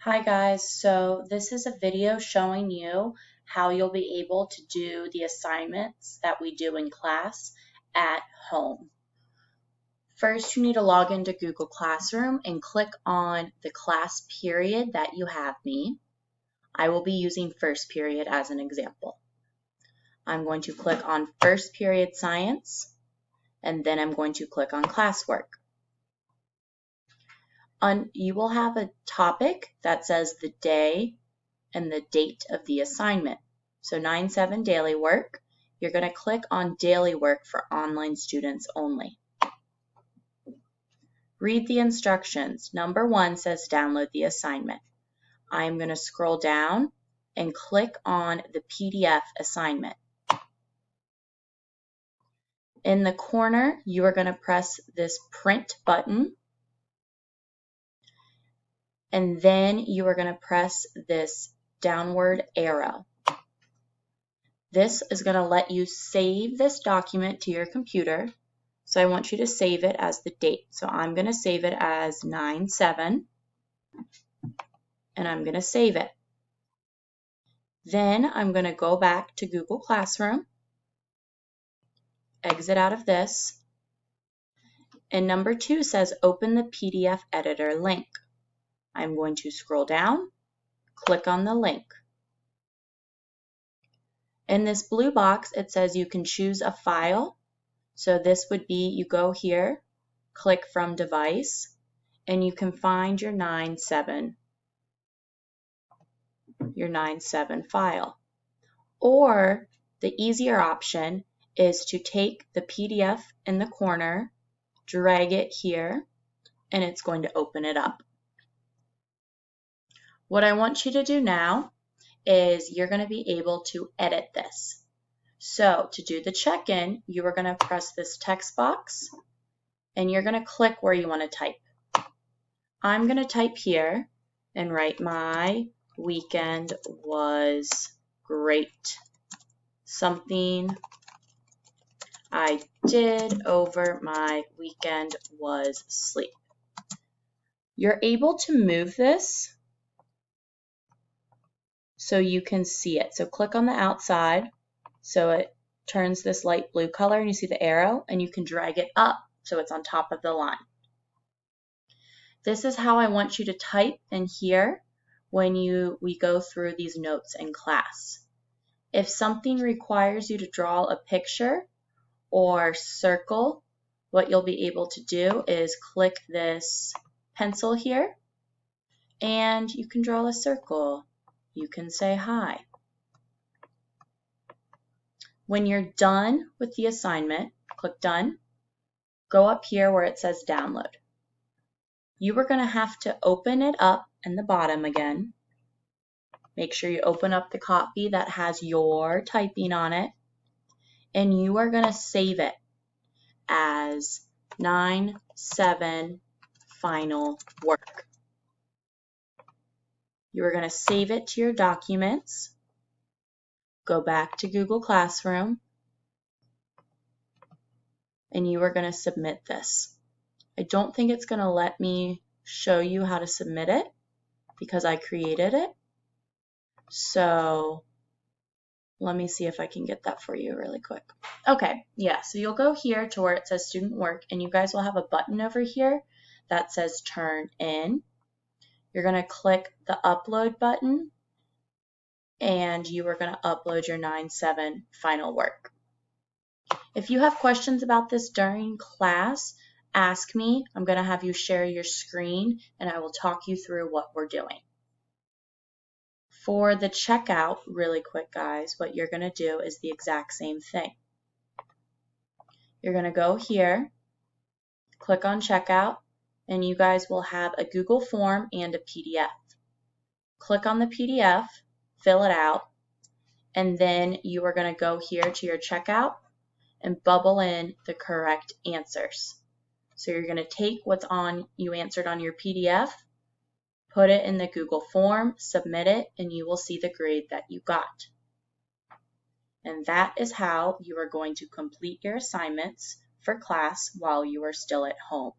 Hi guys, so this is a video showing you how you'll be able to do the assignments that we do in class at home. First, you need to log into Google Classroom and click on the class period that you have me. I will be using first period as an example. I'm going to click on first period science, and then I'm going to click on classwork. You will have a topic that says the day and the date of the assignment. So 9-7 daily work, you're going to click on daily work for online students only. Read the instructions. Number 1 says download the assignment. I'm going to scroll down and click on the PDF assignment. In the corner, you are going to press this print button, and then you are going to press this downward arrow. This is going to let you save this document to your computer. So I want you to save it as the date. So I'm going to save it as 9-7, and I'm going to save it. Then I'm going to go back to Google Classroom, exit out of this, and number 2 says open the PDF editor link. I'm going to scroll down, click on the link. In this blue box, it says you can choose a file. So this would be, you go here, click from device, and you can find your 9-7 file. Or the easier option is to take the PDF in the corner, drag it here, and it's going to open it up. What I want you to do now is you're going to be able to edit this. So to do the check-in, you are going to press this text box, and you're going to click where you want to type. I'm going to type here and write my weekend was great. Something I did over my weekend was sleep. You're able to move this so you can see it. So click on the outside so it turns this light blue color and you see the arrow, and you can drag it up so it's on top of the line. This is how I want you to type in here when we go through these notes in class. If something requires you to draw a picture or circle, what you'll be able to do is click this pencil here, and you can draw a circle. You can say hi. When you're done with the assignment, click done. Go up here where it says download. You are going to have to open it up in the bottom again. Make sure you open up the copy that has your typing on it, and you are going to save it as 9-7 final work. You are going to save it to your documents. Go back to Google Classroom, and you are going to submit this. I don't think it's going to let me show you how to submit it because I created it. So let me see if I can get that for you really quick. Okay, yeah, so you'll go here to where it says student work, and you guys will have a button over here that says turn in. You're going to click the upload button, and you are going to upload your 9-7 final work. If you have questions about this during class, ask me. I'm going to have you share your screen, and I will talk you through what we're doing. For the checkout, really quick guys, what you're going to do is the exact same thing. You're going to go here, click on checkout, and you guys will have a Google form and a PDF. Click on the PDF, fill it out, and then you are going to go here to your checkout and bubble in the correct answers. So you're going to take what's on you answered on your PDF, put it in the Google form, submit it, and you will see the grade that you got. And that is how you are going to complete your assignments for class while you are still at home.